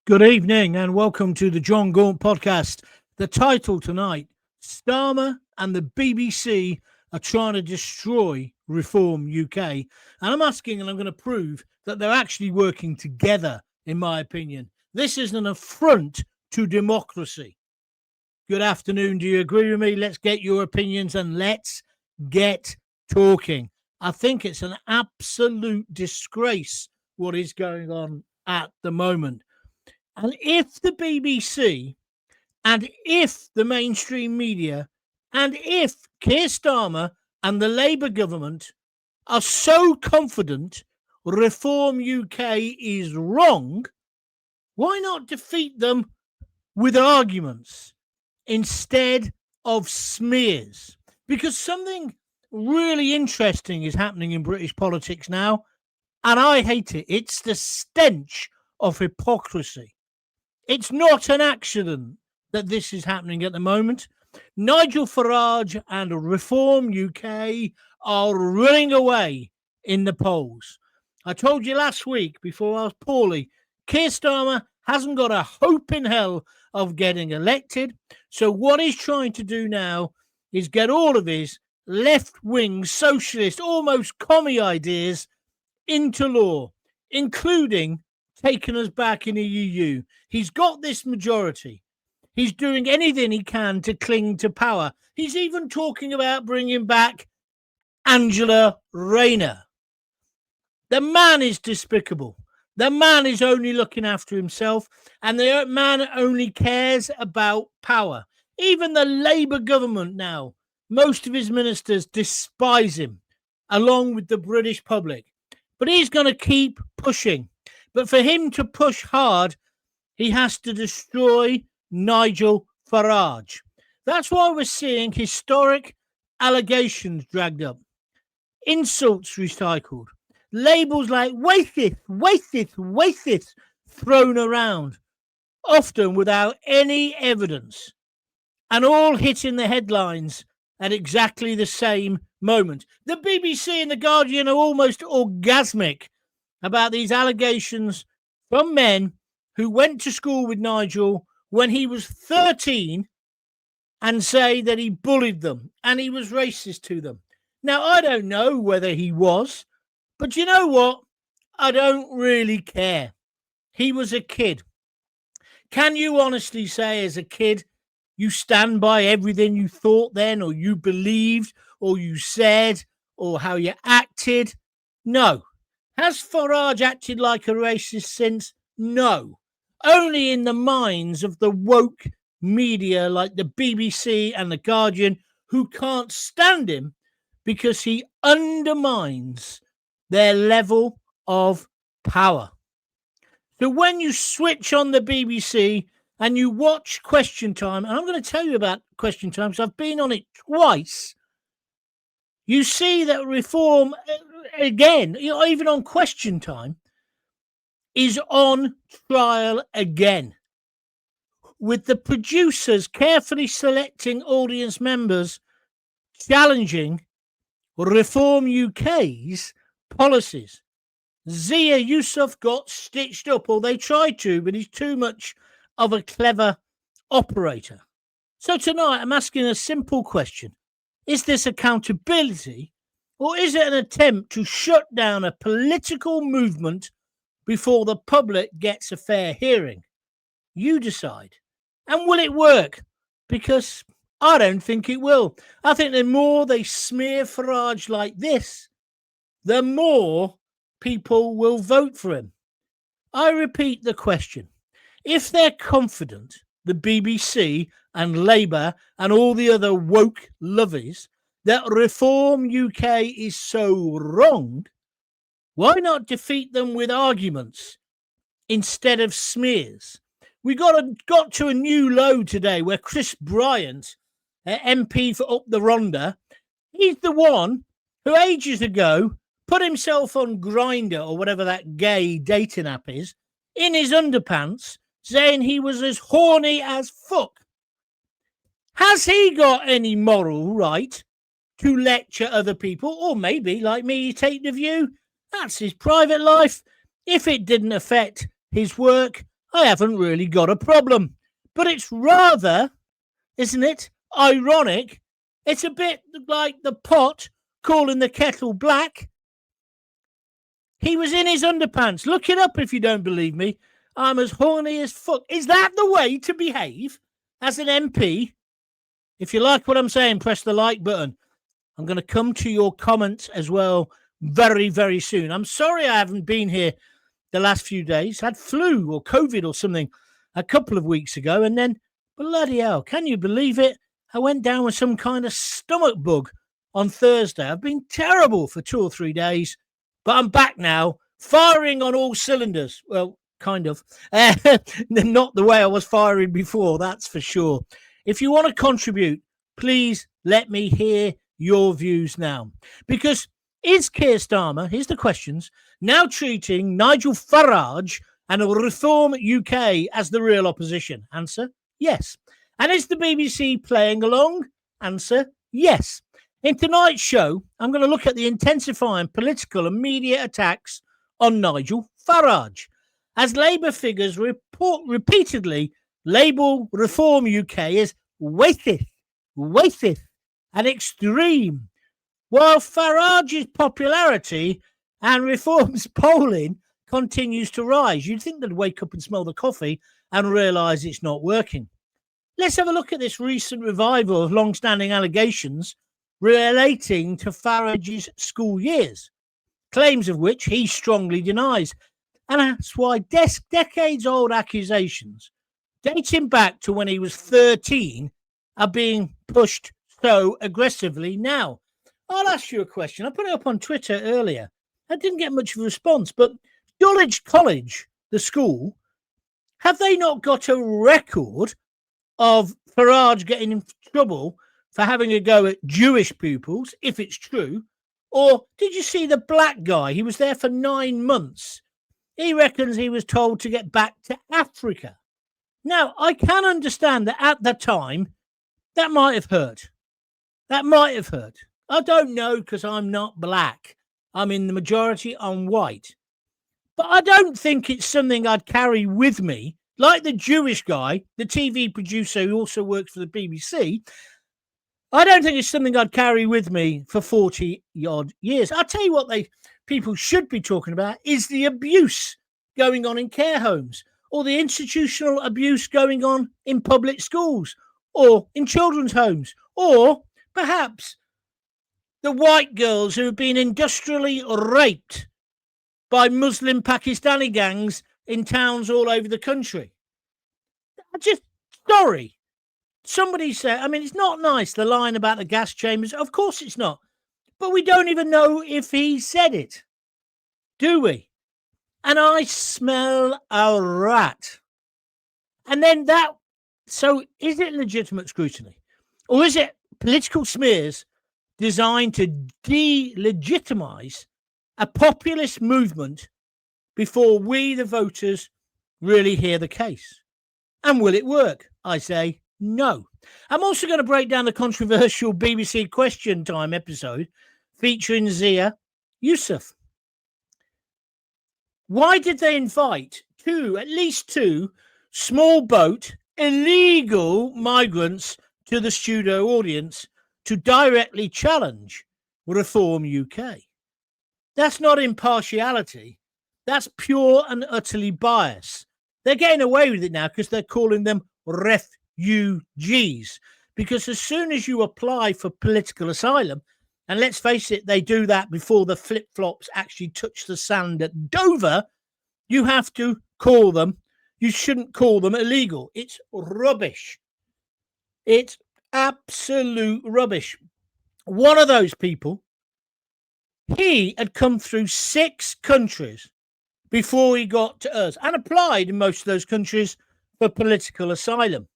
Good evening and welcome to the John Gaunt podcast. The title tonight, Starmer and the BBC are trying to destroy Reform UK. And I'm asking and I'm going to prove that they're actually working together, in my opinion. This is an affront to democracy. Good afternoon. Do you agree with me? Let's get your opinions and let's get talking. I think it's an absolute disgrace what is going on at the moment. And if the BBC and if the mainstream media and if Keir Starmer and the Labour government are so confident Reform UK is wrong, why not defeat them with arguments instead of smears? Because something really interesting is happening in British politics now, and I hate it. It's the stench of hypocrisy. It's not an accident that this is happening at the moment. Nigel Farage and Reform UK are running away in the polls. I told you last week before I was poorly, Keir Starmer hasn't got a hope in hell of getting elected. So what he's trying to do now is get all of his left-wing, socialist, almost commie ideas into law, including taking us back in the EU. He's got this majority. He's doing anything he can to cling to power. He's even talking about bringing back Angela Rayner. The man is despicable. The man is only looking after himself, and the man only cares about power. Even the Labour government now, most of his ministers despise him, along with the British public. But he's going to keep pushing. But for him to push hard, he has to destroy Nigel Farage. That's why we're seeing historic allegations dragged up, insults recycled, labels like racist thrown around, often without any evidence, and all hitting the headlines at exactly the same moment. The BBC and The Guardian are almost orgasmic about these allegations from men who went to school with Nigel when he was 13 and say that he bullied them and he was racist to them. Now, I don't know whether he was, but you know what? I don't really care. He was a kid. Can you honestly say as a kid you stand by everything you thought then, or you believed, or you said, or how you acted? No. Has Farage acted like a racist since? No. Only in the minds of the woke media like the BBC and The Guardian, who can't stand him because he undermines their level of power. So when you switch on the BBC and you watch Question Time, and I'm going to tell you about Question Time because I've been on it twice, you see that Reform, again, even on Question Time, is on trial again, with the producers carefully selecting audience members challenging Reform UK's policies. Zia Yusuf got stitched up, or they tried to, but he's too much of a clever operator. So tonight I'm asking a simple question. Is this accountability, or is it an attempt to shut down a political movement before the public gets a fair hearing? You decide. And will it work? Because I don't think it will. I think the more they smear Farage like this, the more people will vote for him. I repeat the question. If they're confident, the BBC and Labour and all the other woke lovies, that Reform UK is so wrong, why not defeat them with arguments instead of smears? We got to a new low today where Chris Bryant, MP for Up the Rhondda, he's the one who ages ago put himself on Grindr, or whatever that gay dating app is, in his underpants, saying he was as horny as fuck. Has he got any moral right to lecture other people? Or maybe, like me, you take the view, that's his private life. If it didn't affect his work, I haven't really got a problem. But it's rather, isn't it, ironic? It's a bit like the pot calling the kettle black. He was in his underpants. Look it up if you don't believe me. I'm as horny as fuck. Is that the way to behave as an MP? If you like what I'm saying, press the like button. I'm going to come to your comments as well very, very soon. I'm sorry I haven't been here the last few days. I had flu or COVID or something a couple of weeks ago. And then, bloody hell, can you believe it? I went down with some kind of stomach bug on Thursday. I've been terrible for 2 or 3 days, but I'm back now, firing on all cylinders. Well, kind of. Not the way I was firing before, that's for sure. If you want to contribute, please let me hear your views now. Because is Keir Starmer, here's the questions, now treating Nigel Farage and Reform UK as the real opposition? Answer, yes. And is the BBC playing along? Answer, yes. In tonight's show, I'm going to look at the intensifying political and media attacks on Nigel Farage, as Labour figures repeatedly label Reform UK as wasteth, and extreme, while Farage's popularity and Reform's polling continues to rise. You'd think they'd wake up and smell the coffee and realise it's not working. Let's have a look at this recent revival of long-standing allegations relating to Farage's school years, claims of which he strongly denies. And that's why decades-old accusations dating back to when he was 13 are being pushed so aggressively now. I'll ask you a question. I put it up on Twitter earlier. I didn't get much of a response, but Dulwich College, the school, have they not got a record of Farage getting in trouble for having a go at Jewish pupils, if it's true? Or did you see the black guy? He was there for 9 months. He reckons he was told to get back to Africa. Now, I can understand that at the time, that might have hurt. That might have hurt. I don't know, because I'm not black. I'm in the majority, I'm white. But I don't think it's something I'd carry with me, like the Jewish guy, the TV producer who also works for the BBC. I don't think it's something I'd carry with me for 40-odd years. I'll tell you what people should be talking about is the abuse going on in care homes, or the institutional abuse going on in public schools, or in children's homes, or perhaps the white girls who have been industrially raped by Muslim Pakistani gangs in towns all over the country. Sorry. Somebody said, I mean, it's not nice, the line about the gas chambers. Of course it's not. But we don't even know if he said it, do we? And I smell a rat. And then so is it legitimate scrutiny? Or is it political smears designed to delegitimise a populist movement before we, the voters, really hear the case? And will it work? I say no. I'm also going to break down the controversial BBC Question Time episode featuring Zia Yusuf. Why did they invite at least two small boat illegal migrants to the studio audience to directly challenge Reform UK? That's not impartiality. That's pure and utterly bias. They're getting away with it now because they're calling them refugees. Because as soon as you apply for political asylum, and let's face it, they do that before the flip-flops actually touch the sand at Dover, you have to call them, you shouldn't call them illegal. It's rubbish. It's absolute rubbish. One of those people, he had come through 6 countries before he got to us and applied in most of those countries for political asylum.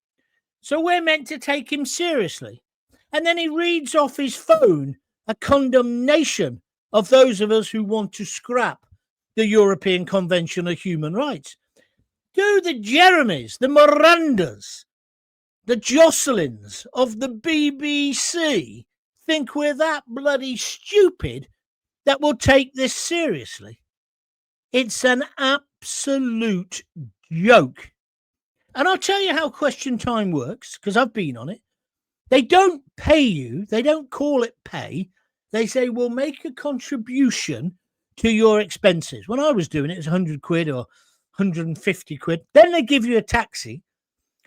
So we're meant to take him seriously. And then he reads off his phone a condemnation of those of us who want to scrap the European Convention of Human Rights. Do the Jeremies, the Mirandas, the Jocelyn's of the BBC think we're that bloody stupid that we'll take this seriously? It's an absolute joke. And I'll tell you how Question Time works, because I've been on it. They don't pay you. They don't call it pay. They say, we'll make a contribution to your expenses. When I was doing it, it was 100 quid or 150 quid. Then they give you a taxi.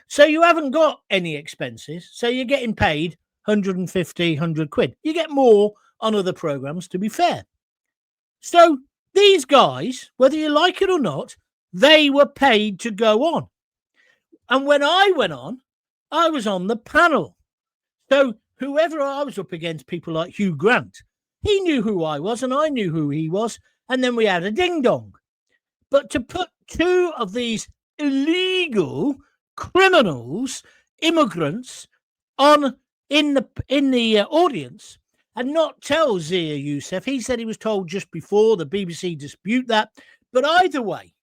So you haven't got any expenses. So you're getting paid 150, 100 quid. You get more on other programs, to be fair. So these guys, whether you like it or not, they were paid to go on. And when I went on, I was on the panel. So whoever I was up against, people like Hugh Grant, he knew who I was and I knew who he was. And then we had a ding-dong. But to put two of these illegal criminals, immigrants, on in the audience and not tell Zia Yusuf, he said he was told just before, the BBC dispute that. But either way,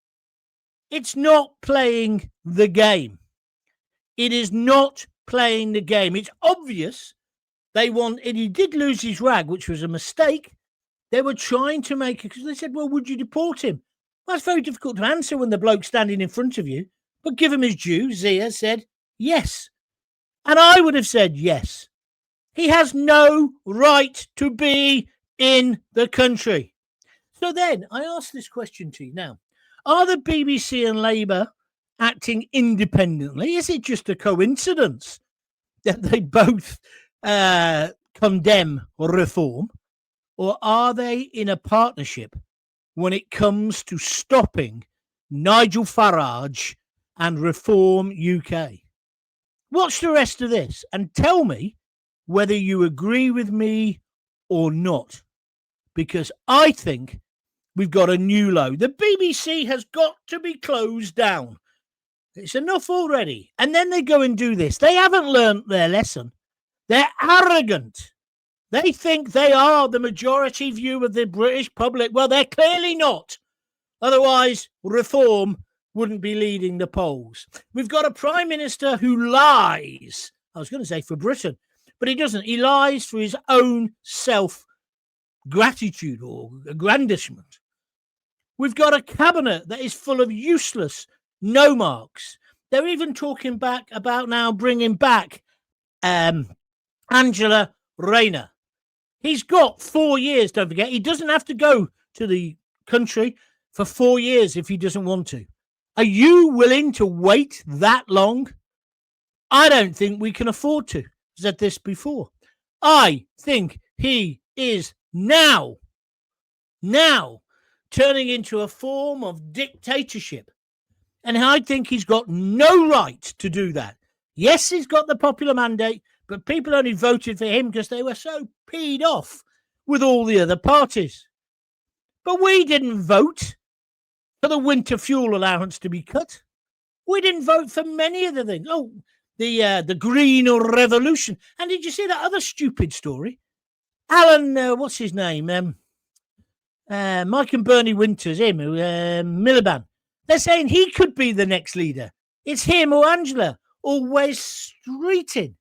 it's not playing the game. It is not playing the game. It's obvious they want, and he did lose his rag, which was a mistake. They were trying to make it, because they said, well, would you deport him? Well, that's very difficult to answer when the bloke's standing in front of you. But give him his due. Zia said yes. And I would have said yes. He has no right to be in the country. So then I ask this question to you now. Are the BBC and Labour acting independently? Is it just a coincidence that they both condemn reform? Or are they in a partnership when it comes to stopping Nigel Farage and Reform UK? Watch the rest of this and tell me whether you agree with me or not. Because I think we've got a new low. The BBC has got to be closed down. It's enough already. And then they go and do this. They haven't learnt their lesson. They're arrogant. They think they are the majority view of the British public. Well, they're clearly not. Otherwise, Reform wouldn't be leading the polls. We've got a Prime Minister who lies. I was going to say for Britain, but he doesn't. He lies for his own self-gratitude or aggrandizement. We've got a cabinet that is full of useless no marks. They're even talking back about now bringing back Angela Rayner. He's got 4 years, don't forget. He doesn't have to go to the country for 4 years if he doesn't want to. Are you willing to wait that long? I don't think we can afford to. I've said this before. I think he is now turning into a form of dictatorship. And I think he's got no right to do that. Yes, he's got the popular mandate, but people only voted for him because they were so peed off with all the other parties. But we didn't vote for the winter fuel allowance to be cut. We didn't vote for many of the things. Oh, the Green Revolution. And did you see that other stupid story? Alan, what's his name? Mike and Bernie Winters, him, Miliband. They're saying he could be the next leader. It's him or Angela, always streeting.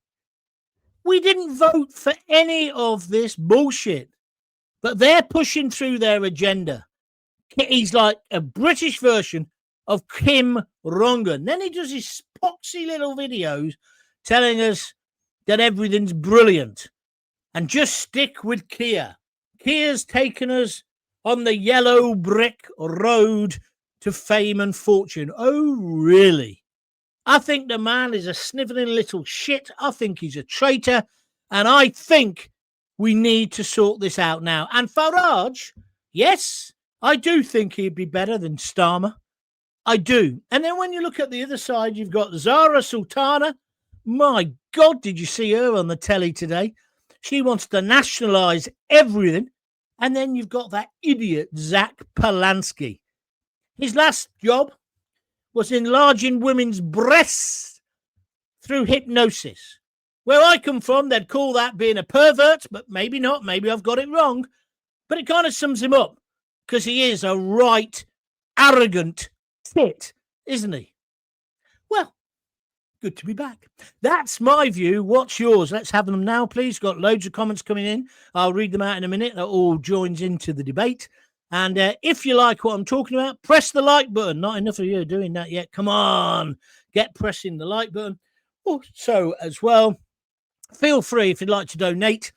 We didn't vote for any of this bullshit, but they're pushing through their agenda. He's like a British version of Kim Rongan. Then he does his poxy little videos telling us that everything's brilliant. And just stick with Keir. Keir's taken us on the yellow brick road to fame and fortune. Oh, really? I think the man is a snivelling little shit. I think he's a traitor. And I think we need to sort this out now. And Farage, yes, I do think he'd be better than Starmer. I do. And then when you look at the other side, you've got Zara Sultana. My God, did you see her on the telly today? She wants to nationalise everything. And then you've got that idiot, Zach Polanski. His last job was enlarging women's breasts through hypnosis. Where I come from, they'd call that being a pervert, but maybe not. Maybe I've got it wrong. But it kind of sums him up because he is a right, arrogant tit, isn't he? Well, good to be back. That's my view. What's yours? Let's have them now, please. Got loads of comments coming in. I'll read them out in a minute. That all joins into the debate. And if you like what I'm talking about, press the like button. Not enough of you are doing that yet. Come on, get pressing the like button. Also, as well, feel free if you'd like to donate.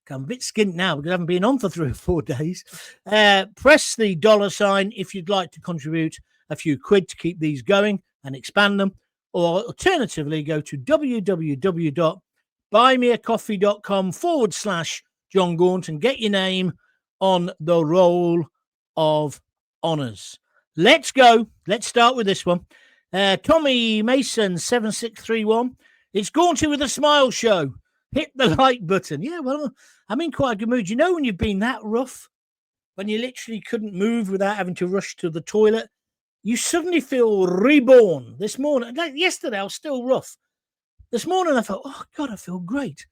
I'm a bit skint now because I haven't been on for 3 or 4 days. Press the $sign if you'd like to contribute a few quid to keep these going and expand them. Or alternatively, go to www.buymeacoffee.com/John Gaunt and get your name on the roll of honours. Let's go. Let's start with this one. Tommy Mason 7631. It's Gaunty with a Smile show. Hit the like button. Yeah, well, I'm in quite a good mood. You know when you've been that rough, when you literally couldn't move without having to rush to the toilet, you suddenly feel reborn. This morning, like yesterday, I was still rough. This morning, I thought, oh, God, I feel great.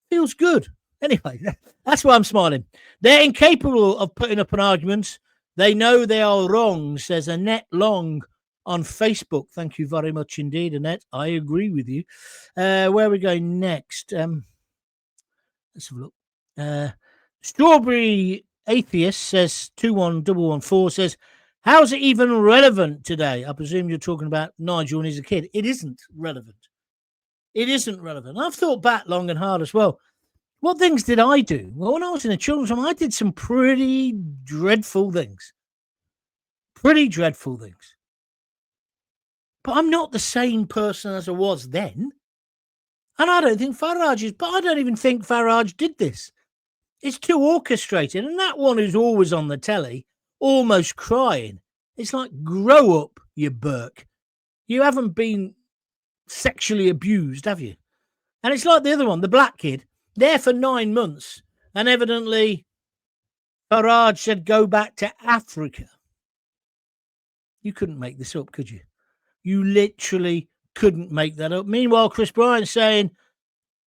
Feels good. Anyway, that's why I'm smiling. They're incapable of putting up an argument. They know they are wrong, says Annette Long on Facebook. Thank you very much indeed, Annette. I agree with you. Where are we going next? Let's have a look. Strawberry Atheist says 21114 says, how's it even relevant today? I presume you're talking about Nigel when he's a kid. It isn't relevant. It isn't relevant. I've thought back long and hard as well. What things did I do? Well, when I was in a children's home, I did some pretty dreadful things. Pretty dreadful things. But I'm not the same person as I was then. And I don't think Farage is, but I don't even think Farage did this. It's too orchestrated. And that one who's always on the telly, almost crying. It's like, grow up, you Burke. You haven't been sexually abused, have you? And it's like the other one, the black kid, there for 9 months. And evidently, Farage said, go back to Africa. You couldn't make this up, could you? You literally couldn't make that up. Meanwhile, Chris Bryant's saying,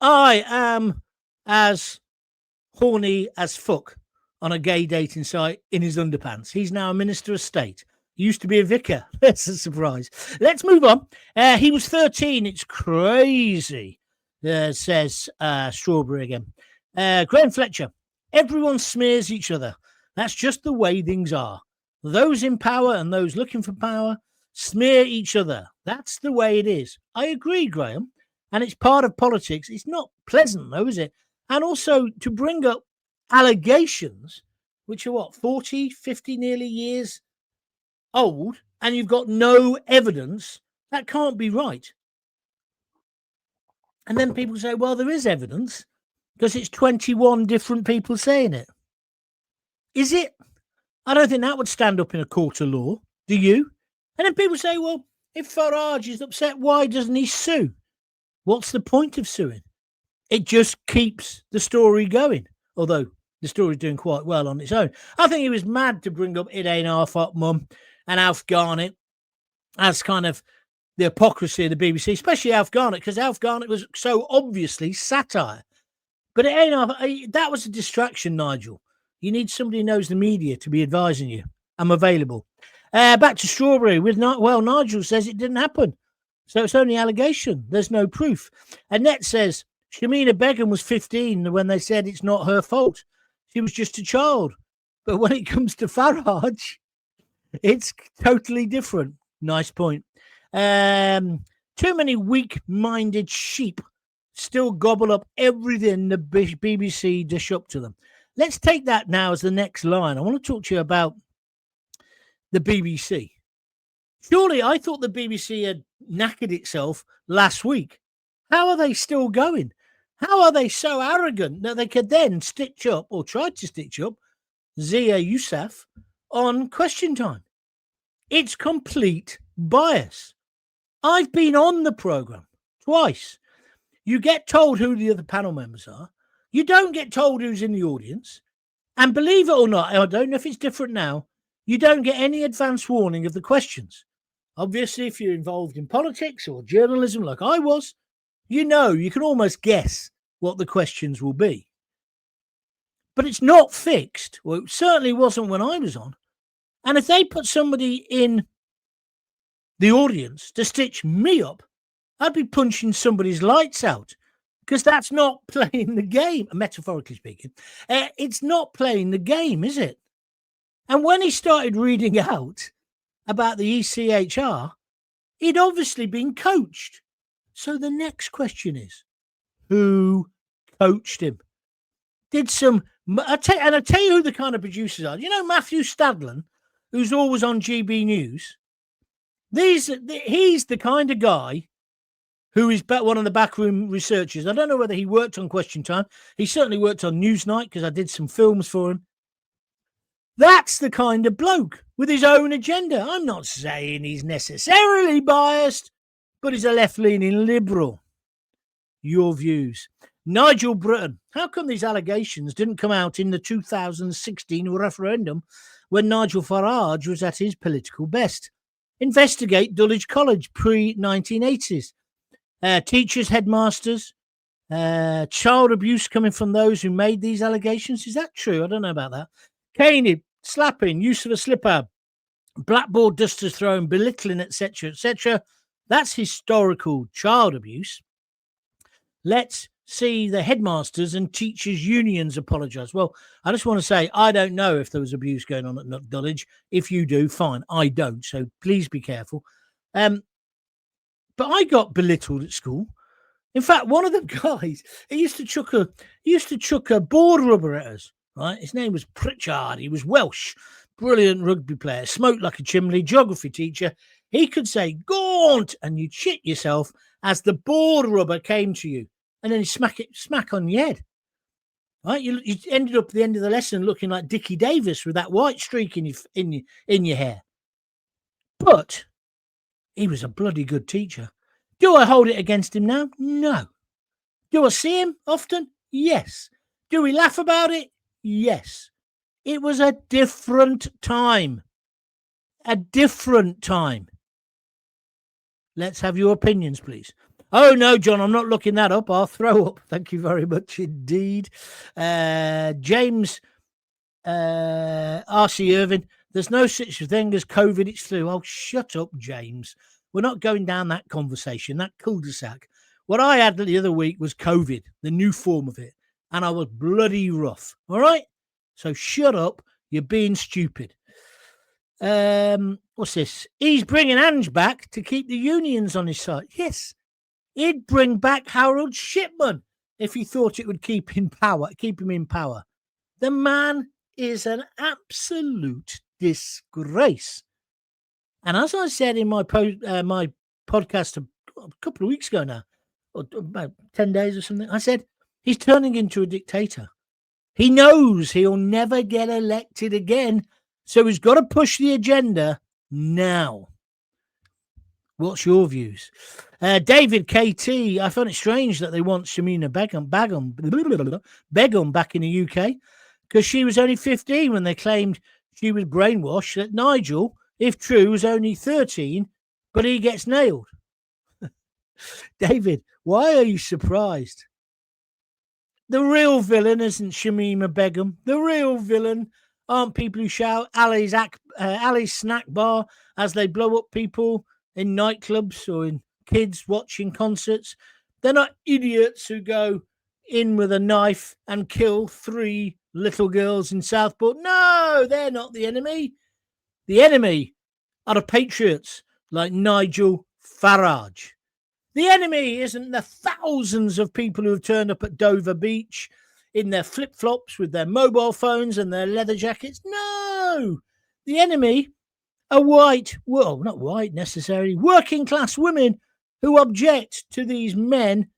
I am as horny as fuck on a gay dating site in his underpants. He's now a minister of state. He used to be a vicar. That's a surprise. Let's move on. He was 13. It's crazy, says Strawberry again. Graham Fletcher. Everyone smears each other. That's just the way things are. Those in power and those looking for power smear each other. That's the way it is. I agree, Graham. And it's part of politics. It's not pleasant, though, is it? And also to bring up allegations, which are 40, 50 nearly years old, and you've got no evidence, that can't be right. And then people say, well, there is evidence because it's 21 different people saying it. Is it? I don't think that would stand up in a court of law. Do you? And then people say, well, if Farage is upset, why doesn't he sue? What's the point of suing? It just keeps the story going, although the story's doing quite well on its own. I think he was mad to bring up It Ain't Half Up Mum and Alf Garnett as kind of the hypocrisy of the BBC, especially Alf Garnett, because Alf Garnett was so obviously satire. But it ain't half, that was a distraction, Nigel. You need somebody who knows the media to be advising you. I'm available. Back to Strawberry with Nigel says it didn't happen. So it's only allegation. There's no proof. Annette says Shamina Begum was 15 when they said it's not her fault. She was just a child. But when it comes to Farage, it's totally different. Nice point. Too many weak-minded sheep still gobble up everything the BBC dish up to them. Let's take that now as the next line. I want to talk to you about the BBC. Surely I thought the BBC had knackered itself last week. How are they still going? How are they so arrogant that they could then stitch up or try to stitch up Zia Yusuf on Question Time? It's complete bias. I've been on the programme twice. You get told who the other panel members are. You don't get told who's in the audience. And believe it or not, I don't know if it's different now, you don't get any advance warning of the questions. Obviously, if you're involved in politics or journalism like I was, you can almost guess what the questions will be. But it's not fixed. Well, it certainly wasn't when I was on. And if they put somebody in the audience to stitch me up, I'd be punching somebody's lights out because that's not playing the game, metaphorically speaking. It's not playing the game, is it? And when he started reading out about the ECHR, he'd obviously been coached. So the next question is, who coached him? I tell you who the kind of producers are. You know Matthew Stadlen, who's always on GB News? He's the kind of guy who is one of the backroom researchers. I don't know whether he worked on Question Time. He certainly worked on Newsnight because I did some films for him. That's the kind of bloke with his own agenda. I'm not saying he's necessarily biased, but he's a left-leaning liberal. Your views. Nigel Britton. How come these allegations didn't come out in the 2016 referendum when Nigel Farage was at his political best? Investigate Dulwich College pre-1980s. Teachers, headmasters, child abuse coming from those who made these allegations. Is that true? I don't know about that. Caning, slapping, use of a slipper, blackboard dusters thrown, belittling, etc., etc. That's historical child abuse. Let's see the headmasters and teachers' unions apologise. Well, I just want to say I don't know if there was abuse going on at Dulwich. If you do, fine. I don't, so please be careful. But I got belittled at school. In fact, one of the guys, he used to chuck a board rubber at us. Right, his name was Pritchard. He was Welsh, brilliant rugby player, smoked like a chimney, geography teacher. He could say "Gaunt" and you'd shit yourself as the board rubber came to you, and then he'd smack on your head. Right, you ended up at the end of the lesson looking like Dickie Davis with that white streak in your hair. But he was a bloody good teacher. Do I hold it against him now? No. Do I see him often? Yes. Do we laugh about it? Yes. It was a different time. A different time. Let's have your opinions, please. Oh, no, John, I'm not looking that up. I'll throw up. Thank you very much indeed. James R.C. Irvin, there's no such thing as COVID, it's flu. Oh, shut up, James. We're not going down that conversation, that cul-de-sac. What I had the other week was COVID, the new form of it, and I was bloody rough. All right? So shut up. You're being stupid. What's this? He's bringing Ange back to keep the unions on his side. Yes, he'd bring back Harold Shipman if he thought it would keep him in power. The man is an absolute disgrace. And as I said in my podcast a couple of weeks ago now, or about 10 days or something, I said, he's turning into a dictator. He knows he'll never get elected again, so he's got to push the agenda now. What's your views? David KT, I found it strange that they want Shamina Begum back in the UK because she was only 15 when they claimed she was brainwashed, that Nigel, if true, was only 13, but he gets nailed. David, why are you surprised? The real villain isn't Shamima Begum. The real villain aren't people who shout Ali's snack bar as they blow up people in nightclubs or in kids watching concerts. They're not idiots who go in with a knife and kill 3 little girls in Southport. No, they're not the enemy. The enemy are the patriots like Nigel Farage. The enemy isn't the thousands of people who have turned up at Dover Beach in their flip-flops with their mobile phones and their leather jackets. No! The enemy are not white necessarily, working-class women who object to these men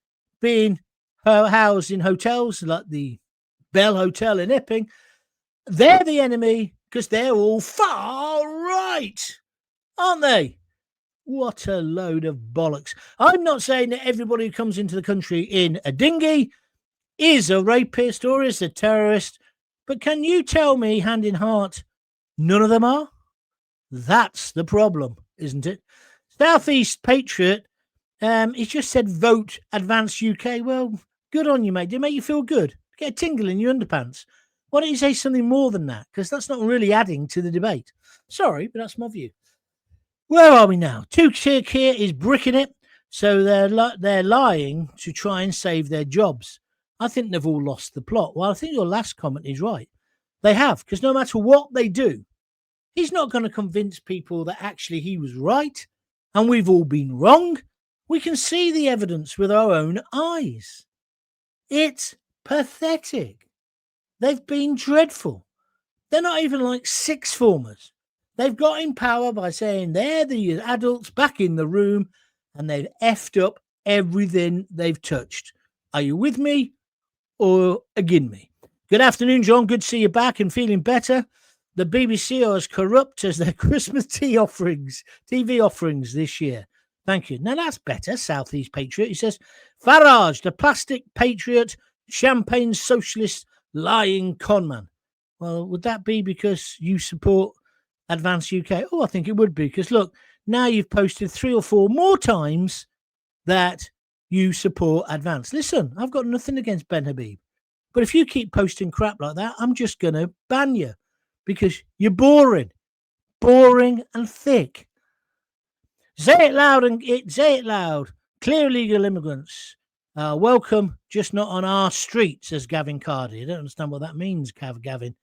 being housed in hotels like the Bell Hotel in Epping. They're the enemy because they're all far right, aren't they? What a load of bollocks. I'm not saying that everybody who comes into the country in a dinghy is a rapist or is a terrorist, but can you tell me, hand in heart, none of them are? That's the problem, isn't it? Southeast Patriot, he just said vote Advance UK. Well, good on you, mate. Did it make you feel good? Get a tingle in your underpants. Why don't you say something more than that? Because that's not really adding to the debate. Sorry, but that's my view. Where are we now? Tukir here is bricking it, so they're lying to try and save their jobs. I think they've all lost the plot. Well, I think your last comment is right. They have, because no matter what they do, He's not going to convince people that actually he was right and we've all been wrong. We can see the evidence with our own eyes. It's pathetic. They've been dreadful. They're not even like sixth formers. They've got in power by saying they're the adults back in the room and they've effed up everything they've touched. Are you with me or against me? Good afternoon, John. Good to see you back and feeling better. The BBC are as corrupt as their Christmas TV offerings this year. Thank you. Now that's better, Southeast Patriot. He says, Farage, the plastic patriot, champagne socialist, lying conman. Well, would that be because you support Advance UK? Oh, I think it would be, because look, now you've posted 3 or 4 more times that you support Advance. Listen, I've got nothing against Ben Habib, but if you keep posting crap like that, I'm just going to ban you because you're boring and thick. Say it loud. Clear illegal immigrants. Welcome, just not on our street, says Gavin Cardy. I don't understand what that means, Gavin.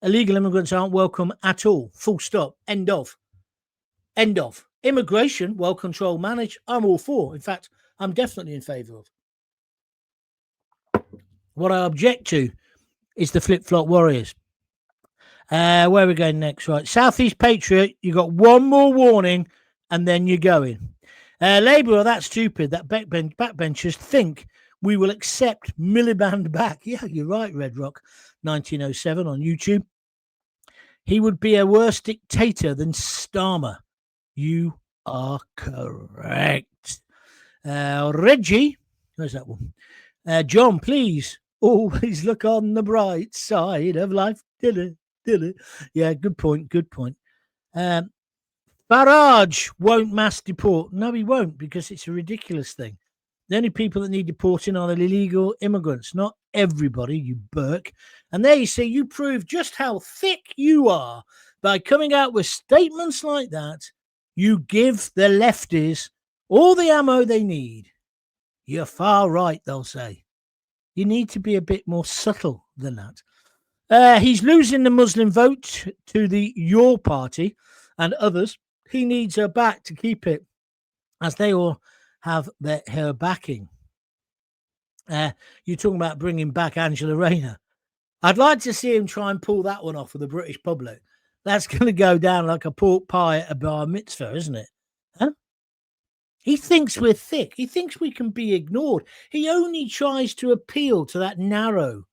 Illegal immigrants aren't welcome at all. Full stop. End of. Immigration, well controlled, managed. I'm all for. In fact, I'm definitely in favour of. What I object to is the flip-flop warriors. Where are we going next? Right. Southeast Patriot, you got one more warning and then you're going. Labour are that stupid that backbenchers think we will accept Miliband back. Yeah, you're right, Red Rock 1907 on YouTube. He would be a worse dictator than Starmer. You are correct. Reggie, where's that one? John, please always look on the bright side of life. Yeah, good point. Farage won't mass deport. No, he won't, because it's a ridiculous thing. The only people that need deporting are the illegal immigrants, not everybody, you Burke. And there you see, you prove just how thick you are by coming out with statements like that. You give the lefties all the ammo they need. You're far right, they'll say. You need to be a bit more subtle than that. He's losing the Muslim vote to the Your Party and others. He needs her back to keep it, as they all have her backing. You're talking about bringing back Angela Rayner. I'd like to see him try and pull that one off with the British public. That's going to go down like a pork pie at a bar mitzvah, isn't it? Huh? He thinks we're thick. He thinks we can be ignored. He only tries to appeal to that narrow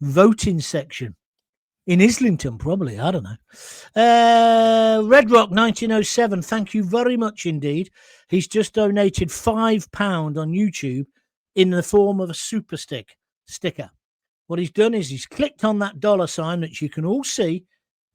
voting section. In Islington, probably. I don't know. Red Rock 1907, thank you very much indeed. He's just donated £5 on YouTube in the form of a super sticker. What he's done is he's clicked on that $sign that you can all see,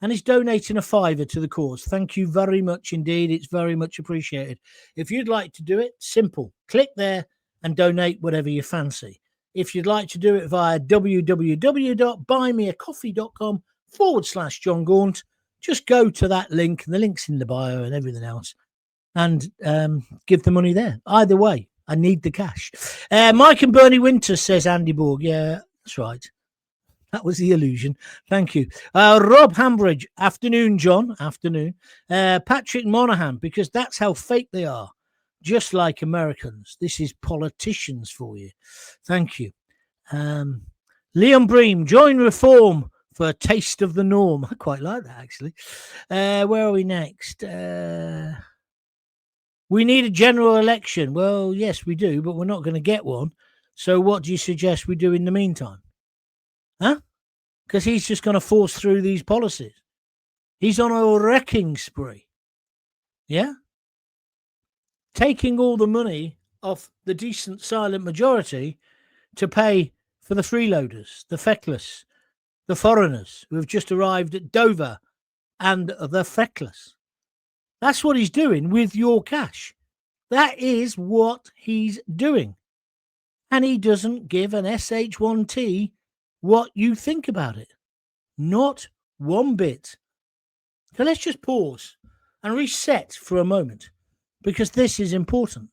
and he's donating a £5 to the cause. Thank you very much indeed. It's very much appreciated. If you'd like to do it, simple. Click there and donate whatever you fancy. If you'd like to do it via www.buymeacoffee.com/John Gaunt, just go to that link, and the link's in the bio and everything else, and give the money there. Either way, I need the cash. Mike and Bernie Winters, says Andy Borg. Yeah, that's right. That was the illusion. Thank you. Rob Hambridge. Afternoon, John. Afternoon. Patrick Monahan, because that's how fake they are. Just like Americans. This is politicians for you. Thank you. Liam Bream, join reform for a taste of the norm. I quite like that, actually. Where are we next? We need a general election. Well, yes, we do, but we're not going to get one. So what do you suggest we do in the meantime? Huh? Because he's just going to force through these policies. He's on a wrecking spree. Yeah? Taking all the money off the decent silent majority to pay for the freeloaders, the feckless, the foreigners who have just arrived at Dover, and the feckless. That's what he's doing with your cash. That is what he's doing. And he doesn't give an SH1T what you think about it. Not one bit. So let's just pause and reset for a moment, because this is important.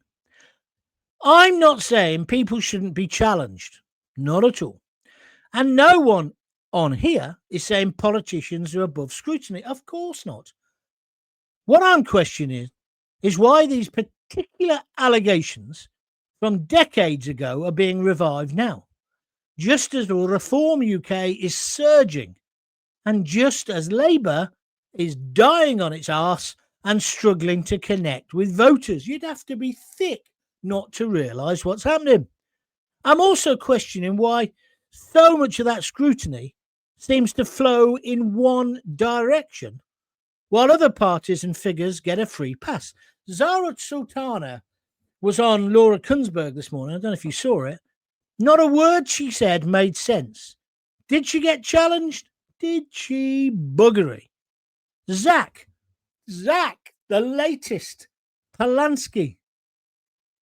I'm not saying people shouldn't be challenged. Not at all. And no one on here is saying politicians are above scrutiny. Of course not. What I'm questioning is why these particular allegations from decades ago are being revived now, just as the Reform UK is surging and just as Labour is dying on its arse and struggling to connect with voters. You'd have to be thick not to realise what's happening. I'm also questioning why so much of that scrutiny seems to flow in one direction, while other parties and figures get a free pass. Zara Sultana was on Laura Kunsberg this morning. I don't know if you saw it. Not a word she said made sense. Did she get challenged? Did she? Buggery. Zach, the latest Polanski.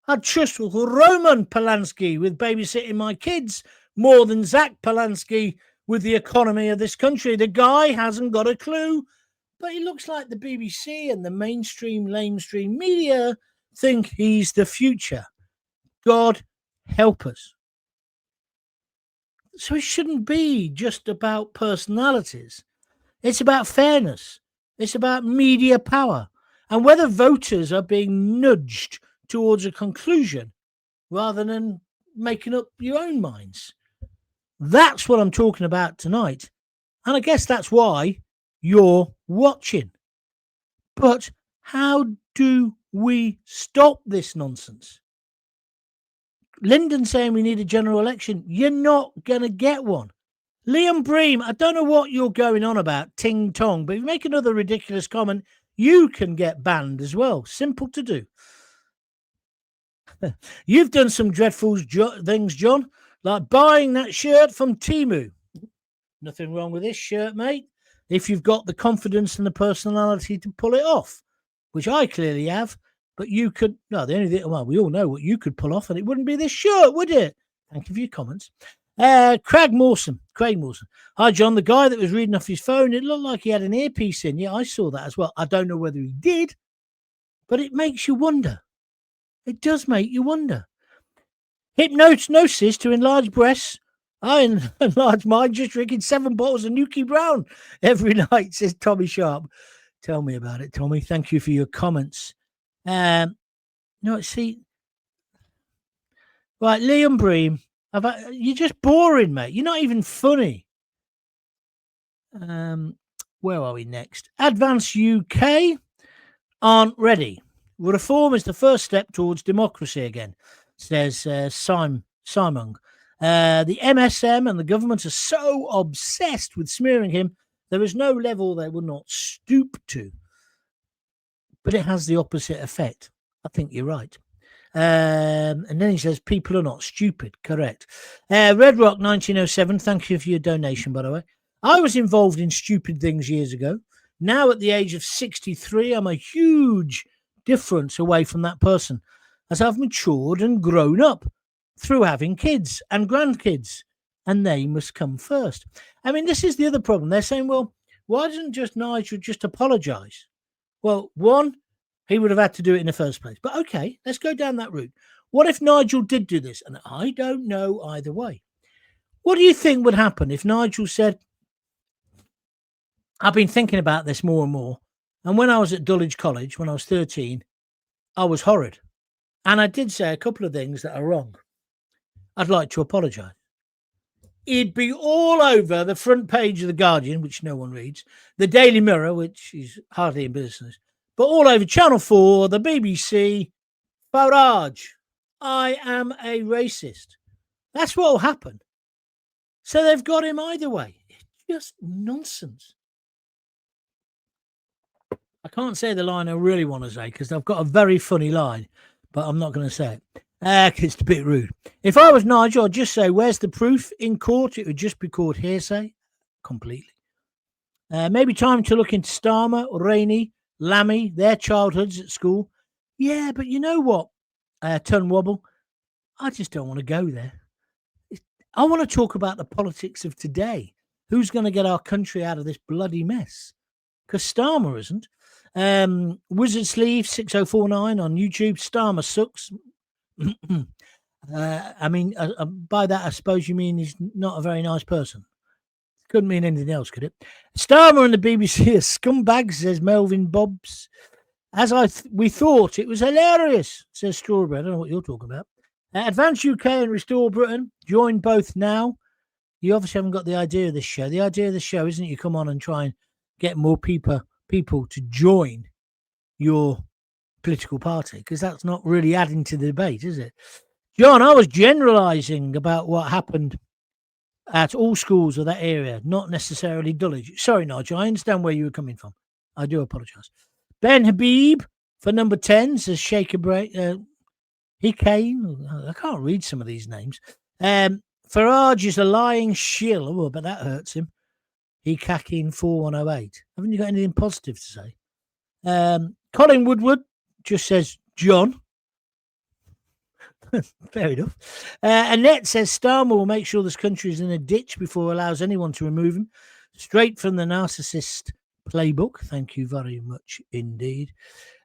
I'd trust Roman Polanski with babysitting my kids more than Zach Polanski with the economy of this country. The guy hasn't got a clue, but he looks like the BBC and the mainstream media think he's the future. God help us. So it shouldn't be just about personalities. It's about fairness. It's about media power and whether voters are being nudged towards a conclusion rather than making up your own minds. That's what I'm talking about tonight. And I guess that's why you're watching. But how do we stop this nonsense? Lyndon saying we need a general election. You're not going to get one. Liam Bream, I don't know what you're going on about, ting tong, but if you make another ridiculous comment, you can get banned as well. Simple to do. You've done some dreadful things, John, like buying that shirt from Temu. Nothing wrong with this shirt, mate, if you've got the confidence and the personality to pull it off, which I clearly have. But you could, no, the only thing, well, we all know what you could pull off, and it wouldn't be this shirt, would it? Thank you for your comments. Craig Mawson. Hi, John. The guy that was reading off his phone, it looked like he had an earpiece in. Yeah, I saw that as well. I don't know whether he did, but it makes you wonder. It does make you wonder. Hypnosis to enlarge breasts. I enlarge mine just drinking 7 bottles of Nuki Brown every night, says Tommy Sharp. Tell me about it, Tommy. Thank you for your comments. No, see, right, Liam Bream, you're just boring, mate. You're not even funny. Where are we next? Advance UK aren't ready. Reform is the first step towards democracy again, says Simon. The MSM and the government are so obsessed with smearing him, there is no level they will not stoop to. But it has the opposite effect. I think you're right. And then he says, people are not stupid. Correct. Red Rock 1907, thank you for your donation, by the way. I was involved in stupid things years ago. Now at the age of 63, I'm a huge difference away from that person as I've matured and grown up through having kids and grandkids, and they must come first. I mean, this is the other problem. They're saying, well, why doesn't just Nigel just apologise? Well, one, he would have had to do it in the first place. But okay, let's go down that route. What if Nigel did do this? And I don't know either way. What do you think would happen if Nigel said, I've been thinking about this more and more. And when I was at Dulwich College, when I was 13, I was horrid. And I did say a couple of things that are wrong. I'd like to apologise. He'd be all over the front page of The Guardian, which no one reads, the Daily Mirror, which is hardly in business, but all over Channel 4, the BBC, Farage, I am a racist. That's what will happen. So they've got him either way. It's just nonsense. I can't say the line I really want to say because I've got a very funny line, but I'm not going to say it. It's a bit rude. If I was Nigel, I'd just say, where's the proof? In court, it would just be called hearsay. Completely. Maybe time to look into Starmer, Rainey, Lammy, their childhoods at school. Yeah, but you know what, Ton Wobble? I just don't want to go there. I want to talk about the politics of today. Who's going to get our country out of this bloody mess? Because Starmer isn't. Wizard Sleeve 6049 on YouTube. Starmer sucks. I mean, by that, I suppose you mean he's not a very nice person. Couldn't mean anything else, could it? Starmer and the BBC are scumbags, says Melvin Bobbs. As we thought, it was hilarious, says Strawberry. I don't know what you're talking about. Advance UK and Restore Britain. Join both now. You obviously haven't got the idea of this show. The idea of the show isn't you come on and try and get more people to join your political party, because that's not really adding to the debate, is it? John, I was generalising about what happened at all schools of that area, not necessarily Dulwich. Sorry, Nigel, I understand where you were coming from. I do apologise. Ben Habib for number 10 says Shake a Break. He came. I can't read some of these names. Farage is a lying shill. Oh, but that hurts him. He cacking 4108. Haven't you got anything positive to say? Colin Woodward just says John. Fair enough. Annette says Starmer will make sure this country is in a ditch before allows anyone to remove him. Straight from the narcissist playbook. Thank you very much indeed.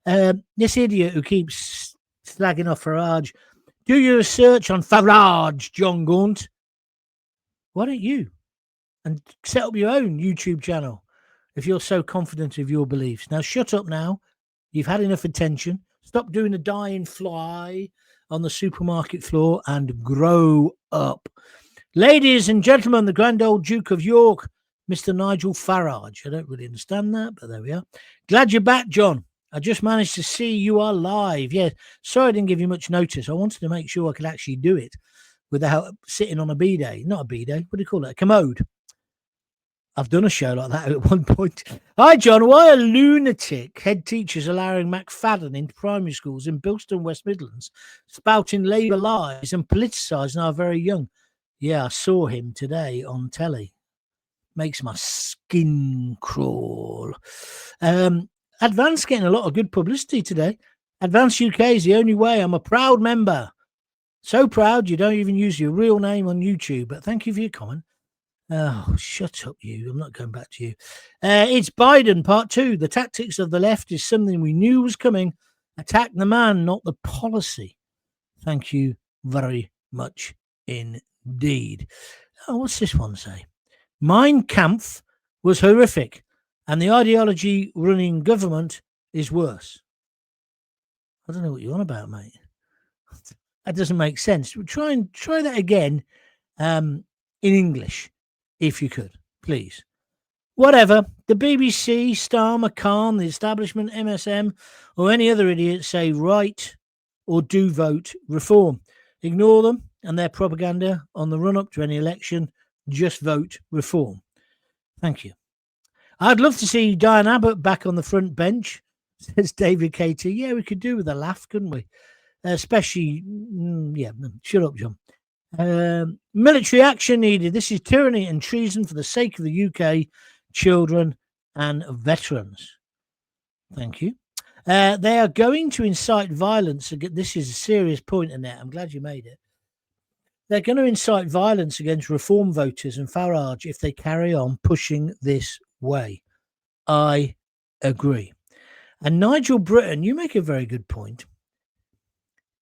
This idiot who keeps slagging off Farage. Do your research on Farage, John Gaunt. Why don't you? And set up your own YouTube channel if you're so confident of your beliefs. Now, shut up now. You've had enough attention. Stop doing a dying fly on the supermarket floor and grow up. Ladies and gentlemen, the grand old Duke of York, Mr. Nigel Farage. I don't really understand that, but there we are. Glad you're back, John. I just managed to see you are live. Yeah, sorry I didn't give you much notice. I wanted to make sure I could actually do it without sitting on a B-day. Not a B-day. What do you call it? A commode. I've done a show like that at one point. Hi, John. Why are lunatic head teachers allowing McFadden into primary schools in Bilston, West Midlands, spouting Labour lies and politicising our very young? Yeah, I saw him today on telly. Makes my skin crawl. Advance getting a lot of good publicity today. Advance UK is the only way. I'm a proud member. So proud you don't even use your real name on YouTube. But thank you for your comment. Oh, shut up, you. I'm not going back to you. It's Biden, part 2. The tactics of the left is something we knew was coming. Attack the man, not the policy. Thank you very much indeed. Oh, what's this one say? Mein Kampf was horrific, and the ideology running government is worse. I don't know what you're on about, mate. That doesn't make sense. Try that again in English, if you could, please. Whatever. The BBC, Starmer, Khan, the establishment, MSM, or any other idiot say write or do vote reform. Ignore them and their propaganda on the run-up to any election. Just vote reform. Thank you. I'd love to see Diane Abbott back on the front bench, says David KT. Yeah, we could do with a laugh, couldn't we? Especially, shut up, John. Military action needed. This is tyranny and treason for the sake of the UK, children and veterans. Thank you. They are going to incite violence. This is a serious point, Annette. I'm glad you made it. They're going to incite violence against reform voters and Farage if they carry on pushing this way. I agree. And Nigel Britton, you make a very good point.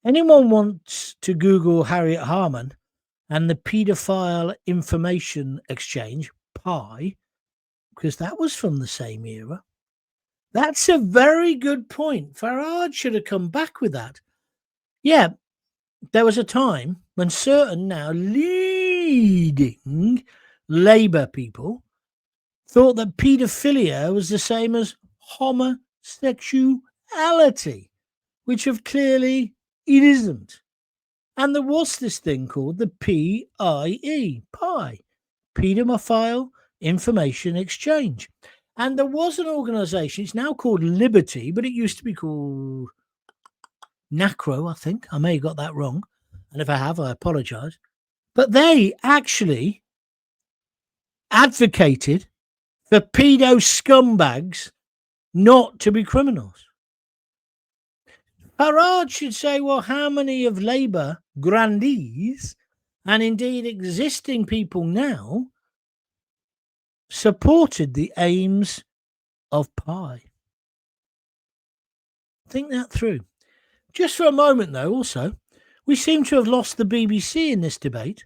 Anyone wants to Google Harriet Harman and the paedophile information exchange, PI, because that was from the same era. That's a very good point. Farage should have come back with that. Yeah, there was a time when certain now leading Labour people thought that paedophilia was the same as homosexuality, which of clearly it isn't. And there was this thing called the PIE, Paedophile Information Exchange. And there was an organisation, it's now called Liberty, but it used to be called NACRO, I think. I may have got that wrong. And if I have, I apologise. But they actually advocated for pedo scumbags not to be criminals. Farage should say, well, how many of Labour grandees and indeed existing people now supported the aims of PI? Think that through. Just for a moment, though, also, we seem to have lost the BBC in this debate.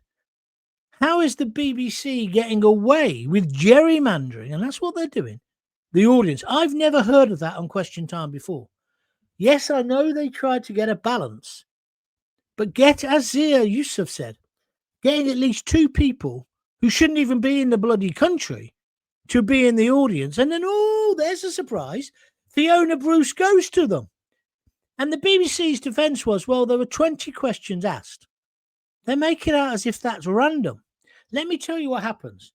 How is the BBC getting away with gerrymandering? And that's what they're doing. The audience. I've never heard of that on Question Time before. Yes, I know they tried to get a balance, but as Yusuf said, getting at least two people who shouldn't even be in the bloody country to be in the audience. And then, oh, there's a surprise. Fiona Bruce goes to them. And the BBC's defence was, well, there were 20 questions asked. They make it out as if that's random. Let me tell you what happens.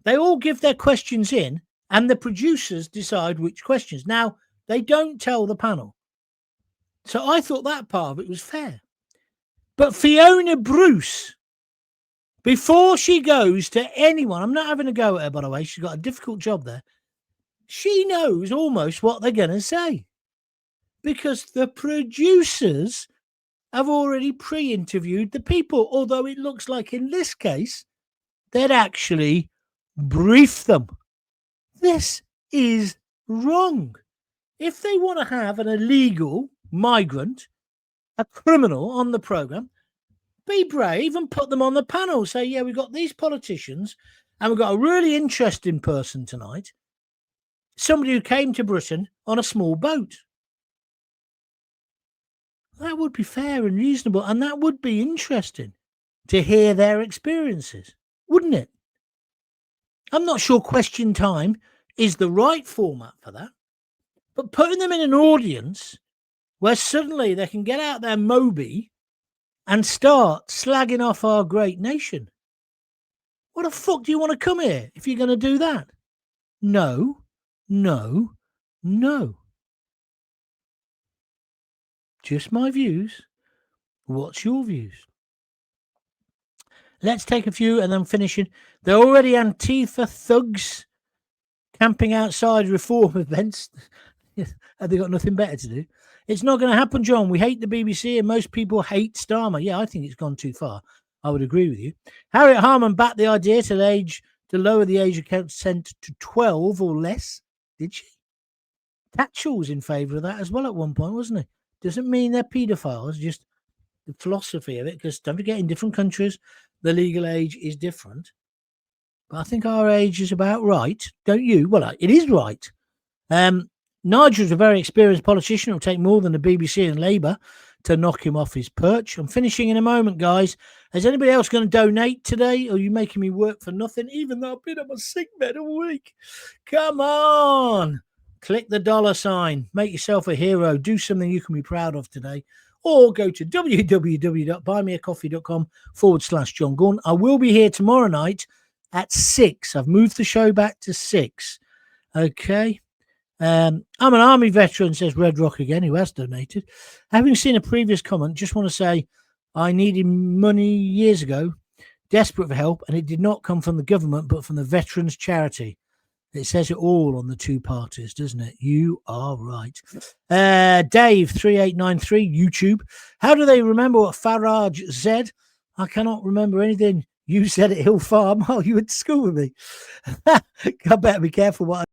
They all give their questions in, and the producers decide which questions. Now, they don't tell the panel. So I thought that part of it was fair. But Fiona Bruce, before she goes to anyone, I'm not having a go at her, by the way, she's got a difficult job there. She knows almost what they're going to say because the producers have already pre-interviewed the people, although it looks like in this case, they'd actually briefed them. This is wrong. If they want to have an illegal migrant, a criminal on the programme, be brave and put them on the panel. Say, yeah, we've got these politicians and we've got a really interesting person tonight, somebody who came to Britain on a small boat. That would be fair and reasonable, and that would be interesting to hear their experiences, wouldn't it? I'm not sure Question Time is the right format for that, but putting them in an audience where suddenly they can get out their Moby and start slagging off our great nation. What the fuck do you want to come here if you're going to do that? No, no, no. Just my views. What's your views? Let's take a few and then finishing. They're already Antifa thugs camping outside reform events. Have they got nothing better to do? It's not going to happen, John. We hate the BBC and most people hate Starmer. Yeah, I think it's gone too far. I would agree with you. Harriet Harman backed the idea to lower the age of consent to 12 or less. Did she? Thatcher was in favour of that as well at one point, wasn't he? Doesn't mean they're paedophiles, just the philosophy of it, because don't forget, in different countries, the legal age is different. But I think our age is about right, don't you? Well, it is right. Nigel's a very experienced politician. It'll take more than the BBC and Labour to knock him off his perch. I'm finishing in a moment, guys. Is anybody else going to donate today? Or are you making me work for nothing, even though I've been on my sick bed all week? Come on. Click the $sign. Make yourself a hero. Do something you can be proud of today. Or go to www.buymeacoffee.com/John Gaunt. I will be here tomorrow night at 6. I've moved the show back to 6. Okay. I'm an army veteran, says Red Rock again, who has donated. Having seen a previous comment, just want to say I needed money years ago, desperate for help, and it did not come from the government, but from the Veterans Charity. It says it all on the two parties, doesn't it? You are right. Dave 3893 YouTube. How do they remember what Farage said? I cannot remember anything you said at Hill Farm. Oh, you went to school with me. I better be careful what I